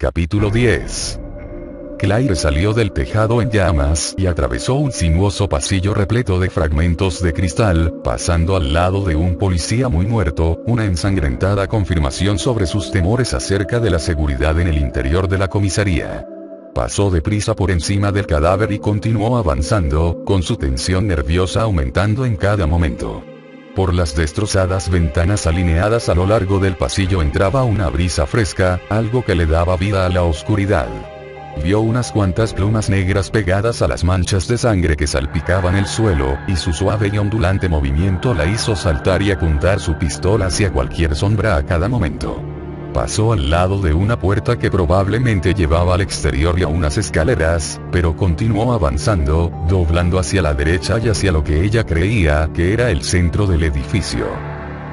Capítulo 10. Claire salió del tejado en llamas y atravesó un sinuoso pasillo repleto de fragmentos de cristal, pasando al lado de un policía muy muerto, una ensangrentada confirmación sobre sus temores acerca de la seguridad en el interior de la comisaría. Pasó deprisa por encima del cadáver y continuó avanzando, con su tensión nerviosa aumentando en cada momento. Por las destrozadas ventanas alineadas a lo largo del pasillo entraba una brisa fresca, algo que le daba vida a la oscuridad. Vio unas cuantas plumas negras pegadas a las manchas de sangre que salpicaban el suelo, y su suave y ondulante movimiento la hizo saltar y apuntar su pistola hacia cualquier sombra a cada momento. Pasó al lado de una puerta que probablemente llevaba al exterior y a unas escaleras, pero continuó avanzando, doblando hacia la derecha y hacia lo que ella creía que era el centro del edificio.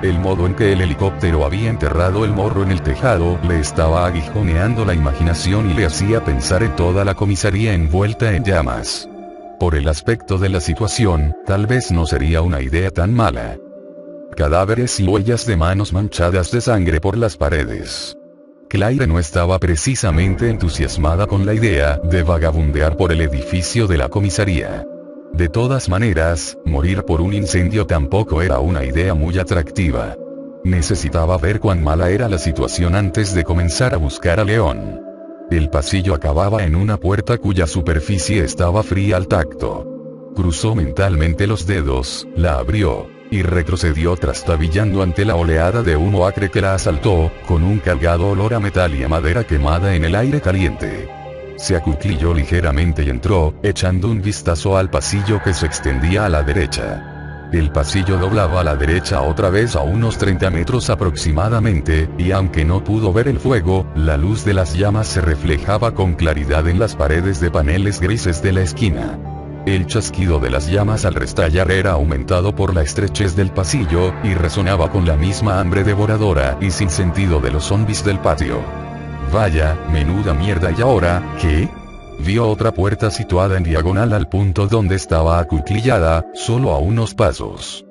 El modo en que el helicóptero había enterrado el morro en el tejado le estaba aguijoneando la imaginación y le hacía pensar en toda la comisaría envuelta en llamas. Por el aspecto de la situación, tal vez no sería una idea tan mala. Cadáveres y huellas de manos manchadas de sangre por las paredes. Claire no estaba precisamente entusiasmada con la idea de vagabundear por el edificio de la comisaría. De todas maneras, morir por un incendio tampoco era una idea muy atractiva. Necesitaba ver cuán mala era la situación antes de comenzar a buscar a León. El pasillo acababa en una puerta cuya superficie estaba fría al tacto. Cruzó mentalmente los dedos, la abrió, y retrocedió trastabillando ante la oleada de humo acre que la asaltó, con un cargado olor a metal y a madera quemada en el aire caliente. Se acuclilló ligeramente y entró, echando un vistazo al pasillo que se extendía a la derecha. El pasillo doblaba a la derecha otra vez a unos 30 metros aproximadamente, y aunque no pudo ver el fuego, la luz de las llamas se reflejaba con claridad en las paredes de paneles grises de la esquina. El chasquido de las llamas al restallar era aumentado por la estrechez del pasillo, y resonaba con la misma hambre devoradora y sin sentido de los zombies del patio. Vaya, menuda mierda. ¿Y ahora, qué? Vio otra puerta situada en diagonal al punto donde estaba acuclillada, solo a unos pasos.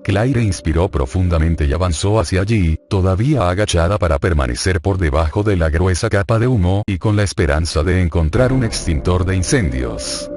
Claire inspiró profundamente y avanzó hacia allí, todavía agachada para permanecer por debajo de la gruesa capa de humo y con la esperanza de encontrar un extintor de incendios.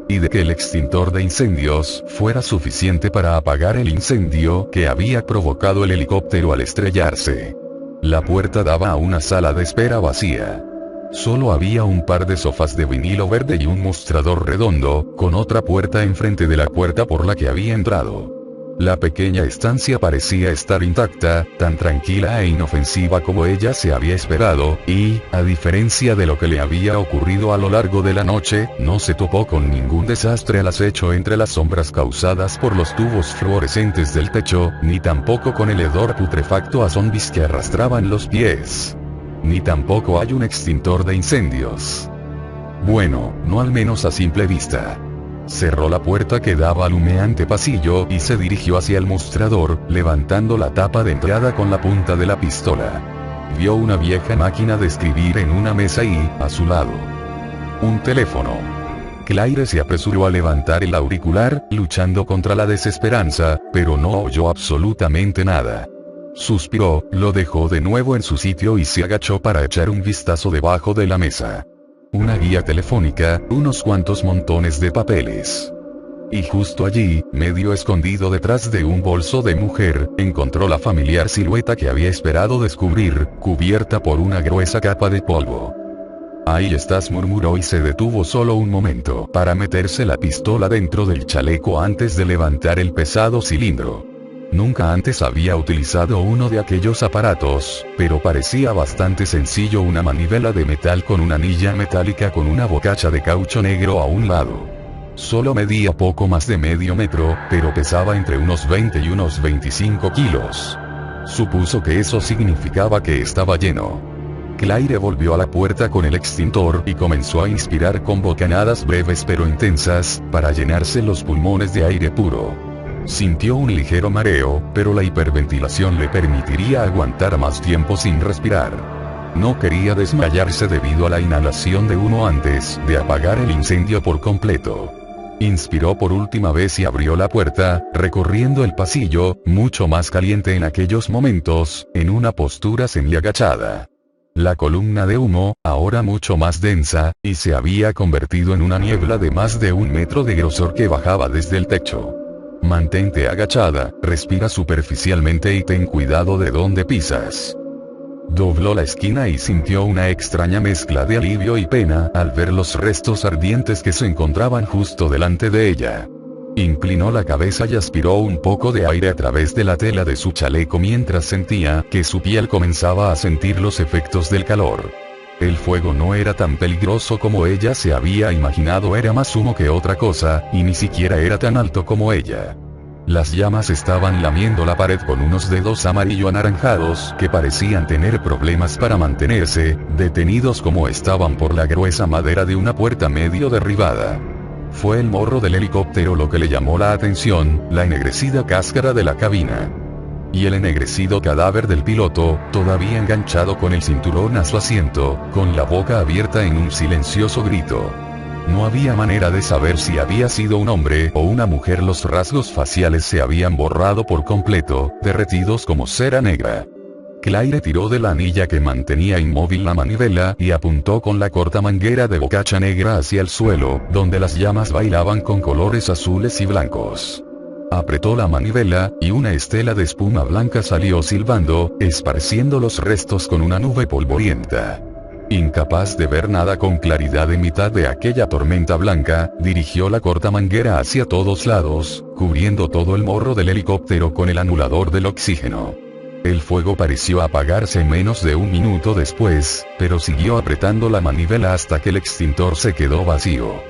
Y de que el extintor de incendios fuera suficiente para apagar el incendio que había provocado el helicóptero al estrellarse. La puerta daba a una sala de espera vacía. Solo había un par de sofás de vinilo verde y un mostrador redondo, con otra puerta enfrente de la puerta por la que había entrado. La pequeña estancia parecía estar intacta, tan tranquila e inofensiva como ella se había esperado, y, a diferencia de lo que le había ocurrido a lo largo de la noche, no se topó con ningún desastre al acecho entre las sombras causadas por los tubos fluorescentes del techo, ni tampoco con el hedor putrefacto a zombies que arrastraban los pies. Ni tampoco hay un extintor de incendios. Bueno, no al menos a simple vista. Cerró la puerta que daba al humeante pasillo y se dirigió hacia el mostrador, levantando la tapa de entrada con la punta de la pistola. Vio una vieja máquina de escribir en una mesa y, a su lado, un teléfono. Claire se apresuró a levantar el auricular, luchando contra la desesperanza, pero no oyó absolutamente nada. Suspiró, lo dejó de nuevo en su sitio y se agachó para echar un vistazo debajo de la mesa. Una guía telefónica, unos cuantos montones de papeles. Y justo allí, medio escondido detrás de un bolso de mujer, encontró la familiar silueta que había esperado descubrir, cubierta por una gruesa capa de polvo. Ahí estás, murmuró y se detuvo solo un momento para meterse la pistola dentro del chaleco antes de levantar el pesado cilindro. Nunca antes había utilizado uno de aquellos aparatos, pero parecía bastante sencillo: una manivela de metal con una anilla metálica con una bocacha de caucho negro a un lado. Solo medía poco más de medio metro, pero pesaba entre unos 20 y unos 25 kilos. Supuso que eso significaba que estaba lleno. Claire volvió a la puerta con el extintor y comenzó a inspirar con bocanadas breves pero intensas, para llenarse los pulmones de aire puro. Sintió un ligero mareo, pero la hiperventilación le permitiría aguantar más tiempo sin respirar. No quería desmayarse debido a la inhalación de humo antes de apagar el incendio por completo. Inspiró por última vez y abrió la puerta, recorriendo el pasillo, mucho más caliente en aquellos momentos, en una postura semiagachada. La columna de humo, ahora mucho más densa, y se había convertido en una niebla de más de 1 metro de grosor que bajaba desde el techo. Mantente agachada, respira superficialmente y ten cuidado de dónde pisas. Dobló la esquina y sintió una extraña mezcla de alivio y pena al ver los restos ardientes que se encontraban justo delante de ella. Inclinó la cabeza y aspiró un poco de aire a través de la tela de su chaleco mientras sentía que su piel comenzaba a sentir los efectos del calor. El fuego no era tan peligroso como ella se había imaginado, era más humo que otra cosa, y ni siquiera era tan alto como ella. Las llamas estaban lamiendo la pared con unos dedos amarillo-anaranjados que parecían tener problemas para mantenerse, detenidos como estaban por la gruesa madera de una puerta medio derribada. Fue el morro del helicóptero lo que le llamó la atención, la ennegrecida cáscara de la cabina. Y el ennegrecido cadáver del piloto, todavía enganchado con el cinturón a su asiento, con la boca abierta en un silencioso grito. No había manera de saber si había sido un hombre o una mujer, los rasgos faciales se habían borrado por completo, derretidos como cera negra. Claire tiró de la anilla que mantenía inmóvil la manivela y apuntó con la corta manguera de bocacha negra hacia el suelo, donde las llamas bailaban con colores azules y blancos. Apretó la manivela, y una estela de espuma blanca salió silbando, esparciendo los restos con una nube polvorienta. Incapaz de ver nada con claridad en mitad de aquella tormenta blanca, dirigió la corta manguera hacia todos lados, cubriendo todo el morro del helicóptero con el anulador del oxígeno. El fuego pareció apagarse menos de 1 minuto después, pero siguió apretando la manivela hasta que el extintor se quedó vacío.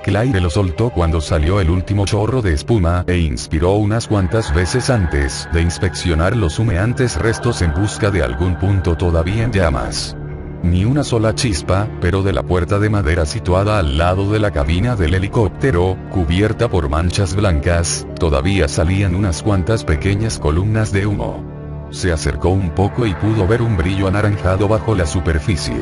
Claire lo soltó cuando salió el último chorro de espuma e inspiró unas cuantas veces antes de inspeccionar los humeantes restos en busca de algún punto todavía en llamas. Ni una sola chispa, pero de la puerta de madera situada al lado de la cabina del helicóptero, cubierta por manchas blancas, todavía salían unas cuantas pequeñas columnas de humo. Se acercó un poco y pudo ver un brillo anaranjado bajo la superficie.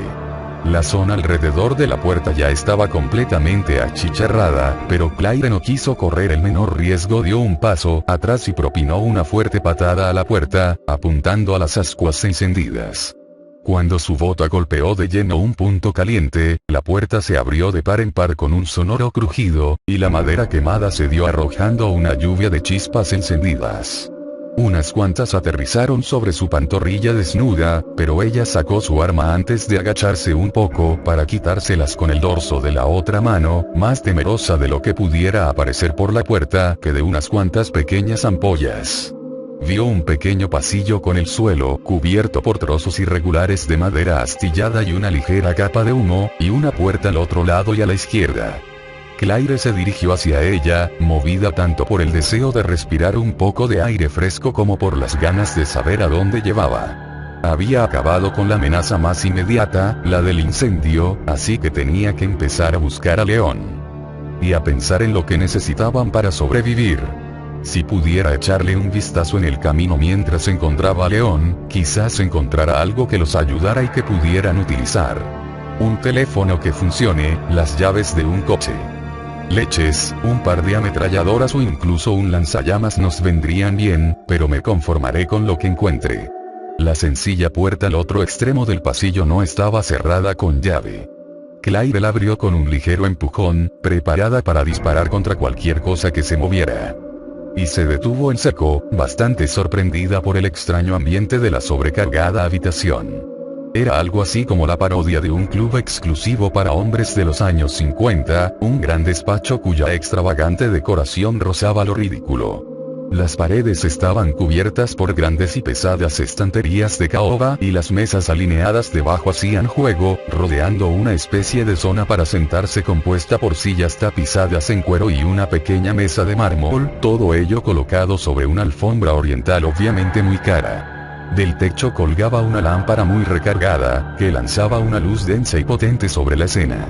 La zona alrededor de la puerta ya estaba completamente achicharrada, pero Claire no quiso correr el menor riesgo, dio un paso atrás y propinó una fuerte patada a la puerta, apuntando a las ascuas encendidas. Cuando su bota golpeó de lleno un punto caliente, la puerta se abrió de par en par con un sonoro crujido, y la madera quemada se dio arrojando una lluvia de chispas encendidas. Unas cuantas aterrizaron sobre su pantorrilla desnuda, pero ella sacó su arma antes de agacharse un poco para quitárselas con el dorso de la otra mano, más temerosa de lo que pudiera aparecer por la puerta que de unas cuantas pequeñas ampollas. Vio un pequeño pasillo con el suelo cubierto por trozos irregulares de madera astillada y una ligera capa de humo, y una puerta al otro lado y a la izquierda. Claire se dirigió hacia ella, movida tanto por el deseo de respirar un poco de aire fresco como por las ganas de saber a dónde llevaba. Había acabado con la amenaza más inmediata, la del incendio, así que tenía que empezar a buscar a León. Y a pensar en lo que necesitaban para sobrevivir. Si pudiera echarle un vistazo en el camino mientras encontraba a León, quizás encontrara algo que los ayudara y que pudieran utilizar. Un teléfono que funcione, las llaves de un coche. Leches, un par de ametralladoras o incluso un lanzallamas nos vendrían bien, pero me conformaré con lo que encuentre. La sencilla puerta al otro extremo del pasillo no estaba cerrada con llave. Claire la abrió con un ligero empujón, preparada para disparar contra cualquier cosa que se moviera. Y se detuvo en seco, bastante sorprendida por el extraño ambiente de la sobrecargada habitación. Era algo así como la parodia de un club exclusivo para hombres de los años 50, un gran despacho cuya extravagante decoración rozaba lo ridículo. Las paredes estaban cubiertas por grandes y pesadas estanterías de caoba y las mesas alineadas debajo hacían juego, rodeando una especie de zona para sentarse compuesta por sillas tapizadas en cuero y una pequeña mesa de mármol, todo ello colocado sobre una alfombra oriental obviamente muy cara. Del techo colgaba una lámpara muy recargada, que lanzaba una luz densa y potente sobre la escena.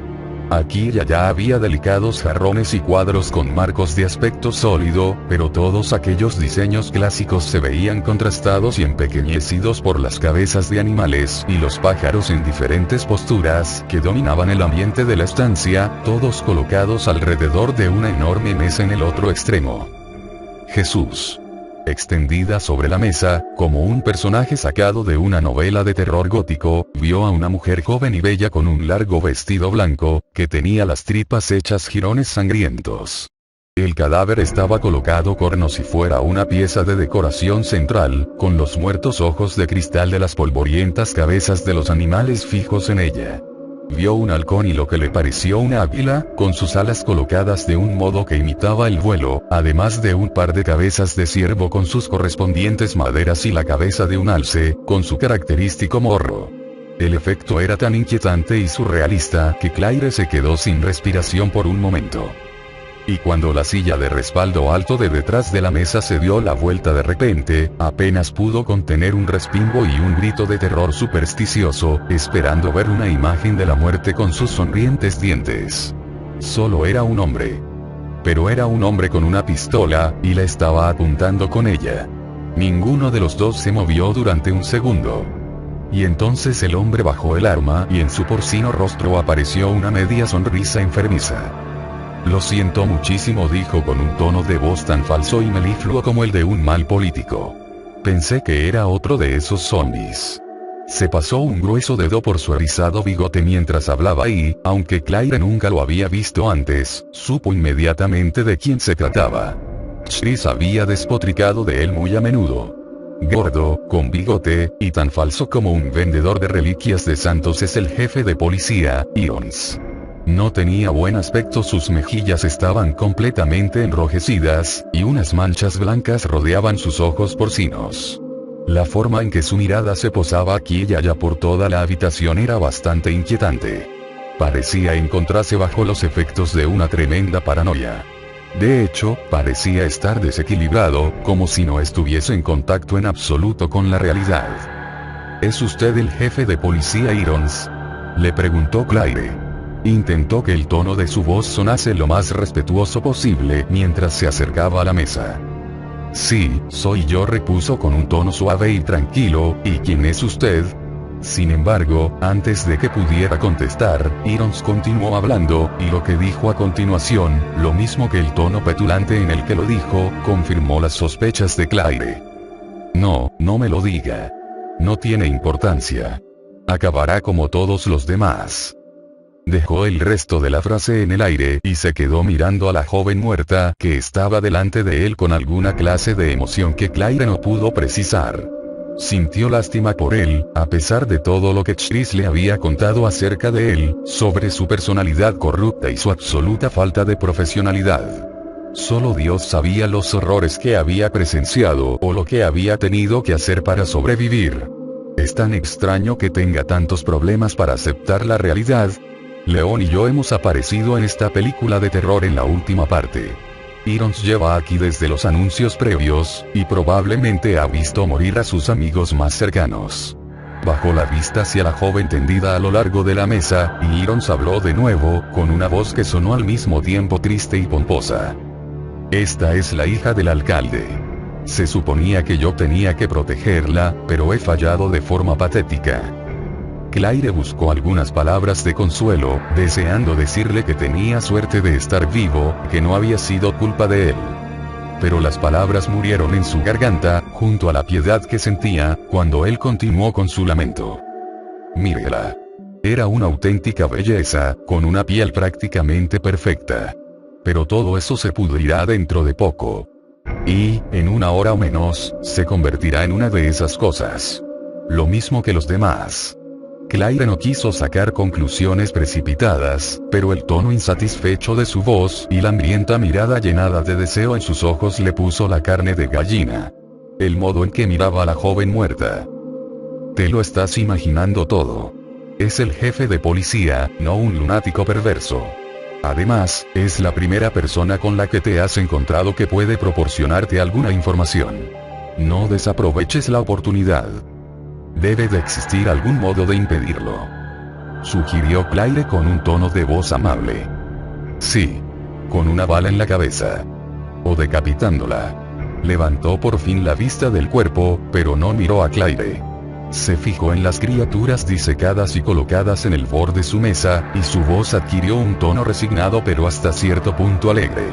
Aquí y allá había delicados jarrones y cuadros con marcos de aspecto sólido, pero todos aquellos diseños clásicos se veían contrastados y empequeñecidos por las cabezas de animales y los pájaros en diferentes posturas que dominaban el ambiente de la estancia, todos colocados alrededor de una enorme mesa en el otro extremo. Jesús. Extendida sobre la mesa, como un personaje sacado de una novela de terror gótico, vio a una mujer joven y bella con un largo vestido blanco, que tenía las tripas hechas jirones sangrientos. El cadáver estaba colocado como si fuera una pieza de decoración central, con los muertos ojos de cristal de las polvorientas cabezas de los animales fijos en ella. Vio un halcón y lo que le pareció una águila, con sus alas colocadas de un modo que imitaba el vuelo, además de un par de cabezas de ciervo con sus correspondientes maderas y la cabeza de un alce, con su característico morro. El efecto era tan inquietante y surrealista que Claire se quedó sin respiración por un momento. Y cuando la silla de respaldo alto de detrás de la mesa se dio la vuelta de repente, apenas pudo contener un respingo y un grito de terror supersticioso, esperando ver una imagen de la muerte con sus sonrientes dientes. Solo era un hombre. Pero era un hombre con una pistola, y la estaba apuntando con ella. Ninguno de los dos se movió durante un segundo. Y entonces el hombre bajó el arma y en su porcino rostro apareció una media sonrisa enfermiza. Lo siento muchísimo, dijo con un tono de voz tan falso y melifluo como el de un mal político. Pensé que era otro de esos zombies. Se pasó un grueso dedo por su erizado bigote mientras hablaba y, aunque Claire nunca lo había visto antes, supo inmediatamente de quién se trataba. Chris había despotricado de él muy a menudo. Gordo, con bigote, y tan falso como un vendedor de reliquias de santos es el jefe de policía, Irons. No tenía buen aspecto, sus mejillas estaban completamente enrojecidas, y unas manchas blancas rodeaban sus ojos porcinos. La forma en que su mirada se posaba aquí y allá por toda la habitación era bastante inquietante. Parecía encontrarse bajo los efectos de una tremenda paranoia. De hecho, parecía estar desequilibrado, como si no estuviese en contacto en absoluto con la realidad. ¿Es usted el jefe de policía Irons?, le preguntó Claire. Intentó que el tono de su voz sonase lo más respetuoso posible mientras se acercaba a la mesa. Sí, soy yo, repuso con un tono suave y tranquilo. ¿Y quién es usted? Sin embargo, antes de que pudiera contestar, Irons continuó hablando, y lo que dijo a continuación, lo mismo que el tono petulante en el que lo dijo, confirmó las sospechas de Claire. No, no me lo diga. No tiene importancia. Acabará como todos los demás. Dejó el resto de la frase en el aire y se quedó mirando a la joven muerta que estaba delante de él con alguna clase de emoción que Claire no pudo precisar. Sintió lástima por él, a pesar de todo lo que Chris le había contado acerca de él, sobre su personalidad corrupta y su absoluta falta de profesionalidad. Solo Dios sabía los horrores que había presenciado o lo que había tenido que hacer para sobrevivir. Es tan extraño que tenga tantos problemas para aceptar la realidad. León y yo hemos aparecido en esta película de terror en la última parte. Irons lleva aquí desde los anuncios previos, y probablemente ha visto morir a sus amigos más cercanos. Bajó la vista hacia la joven tendida a lo largo de la mesa, y Irons habló de nuevo, con una voz que sonó al mismo tiempo triste y pomposa. Esta es la hija del alcalde. Se suponía que yo tenía que protegerla, pero he fallado de forma patética. Claire buscó algunas palabras de consuelo, deseando decirle que tenía suerte de estar vivo, que no había sido culpa de él. Pero las palabras murieron en su garganta, junto a la piedad que sentía, cuando él continuó con su lamento. Mírela. Era una auténtica belleza, con una piel prácticamente perfecta. Pero todo eso se pudrirá dentro de poco. Y, en una hora o menos, se convertirá en una de esas cosas. Lo mismo que los demás. Claire no quiso sacar conclusiones precipitadas, pero el tono insatisfecho de su voz y la hambrienta mirada llenada de deseo en sus ojos le puso la carne de gallina. El modo en que miraba a la joven muerta. Te lo estás imaginando todo. Es el jefe de policía, no un lunático perverso. Además, es la primera persona con la que te has encontrado que puede proporcionarte alguna información. No desaproveches la oportunidad. Debe de existir algún modo de impedirlo. Sugirió Claire con un tono de voz amable. Sí. Con una bala en la cabeza. O decapitándola. Levantó por fin la vista del cuerpo, pero no miró a Claire. Se fijó en las criaturas disecadas y colocadas en el borde de su mesa, y su voz adquirió un tono resignado pero hasta cierto punto alegre.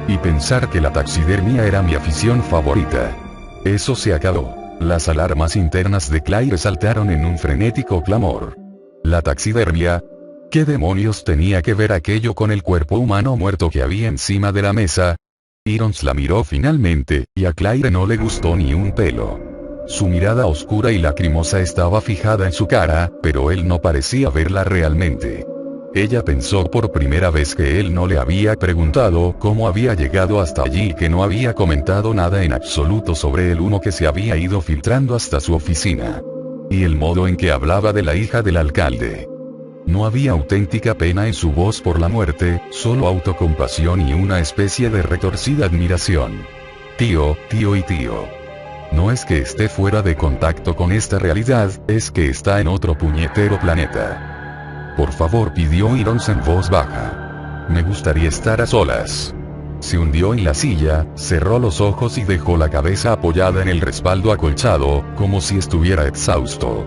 Y pensar que la taxidermia era mi afición favorita. Eso se acabó. Las alarmas internas de Claire saltaron en un frenético clamor. ¿La taxidermia? ¿Qué demonios tenía que ver aquello con el cuerpo humano muerto que había encima de la mesa? Irons la miró finalmente, y a Claire no le gustó ni un pelo. Su mirada oscura y lacrimosa estaba fijada en su cara, pero él no parecía verla realmente. Ella pensó por primera vez que él no le había preguntado cómo había llegado hasta allí y que no había comentado nada en absoluto sobre el humo que se había ido filtrando hasta su oficina. Y el modo en que hablaba de la hija del alcalde. No había auténtica pena en su voz por la muerte, solo autocompasión y una especie de retorcida admiración. Tío y tío. No es que esté fuera de contacto con esta realidad, es que está en otro puñetero planeta. Por favor, pidió Irons en voz baja. Me gustaría estar a solas. Se hundió en la silla, cerró los ojos y dejó la cabeza apoyada en el respaldo acolchado, como si estuviera exhausto.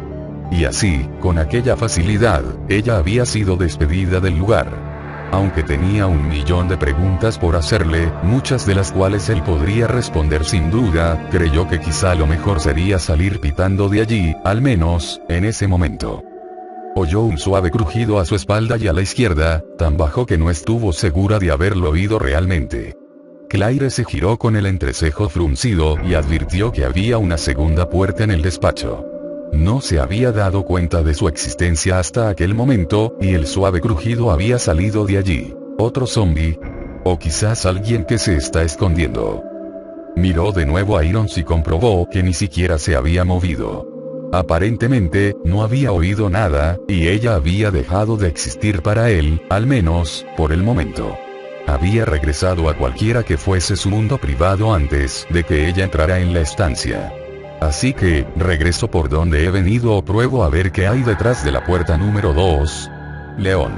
Y así, con aquella facilidad, ella había sido despedida del lugar. Aunque tenía 1.000.000 de preguntas por hacerle, muchas de las cuales él podría responder sin duda, creyó que quizá lo mejor sería salir pitando de allí, al menos, en ese momento. Oyó un suave crujido a su espalda y a la izquierda, tan bajo que no estuvo segura de haberlo oído realmente. Claire se giró con el entrecejo fruncido y advirtió que había una segunda puerta en el despacho. No se había dado cuenta de su existencia hasta aquel momento, y el suave crujido había salido de allí. ¿Otro zombie? ¿O quizás alguien que se está escondiendo? Miró de nuevo a Irons y comprobó que ni siquiera se había movido. Aparentemente, no había oído nada, y ella había dejado de existir para él, al menos, por el momento. Había regresado a cualquiera que fuese su mundo privado antes de que ella entrara en la estancia. Así que, regreso por donde he venido o pruebo a ver qué hay detrás de la puerta número 2. León.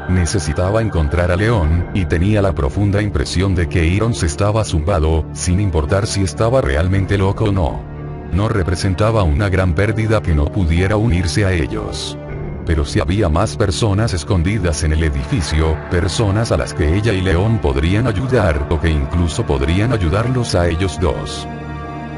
Necesitaba encontrar a León, y tenía la profunda impresión de que Irons estaba zumbado, sin importar si estaba realmente loco o no. No representaba una gran pérdida que no pudiera unirse a ellos. Pero si había más personas escondidas en el edificio, personas a las que ella y León podrían ayudar o que incluso podrían ayudarlos a ellos dos.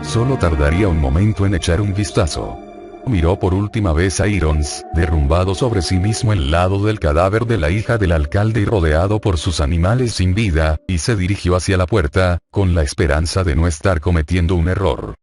Solo tardaría un momento en echar un vistazo. Miró por última vez a Irons, derrumbado sobre sí mismo al lado del cadáver de la hija del alcalde y rodeado por sus animales sin vida, y se dirigió hacia la puerta, con la esperanza de no estar cometiendo un error.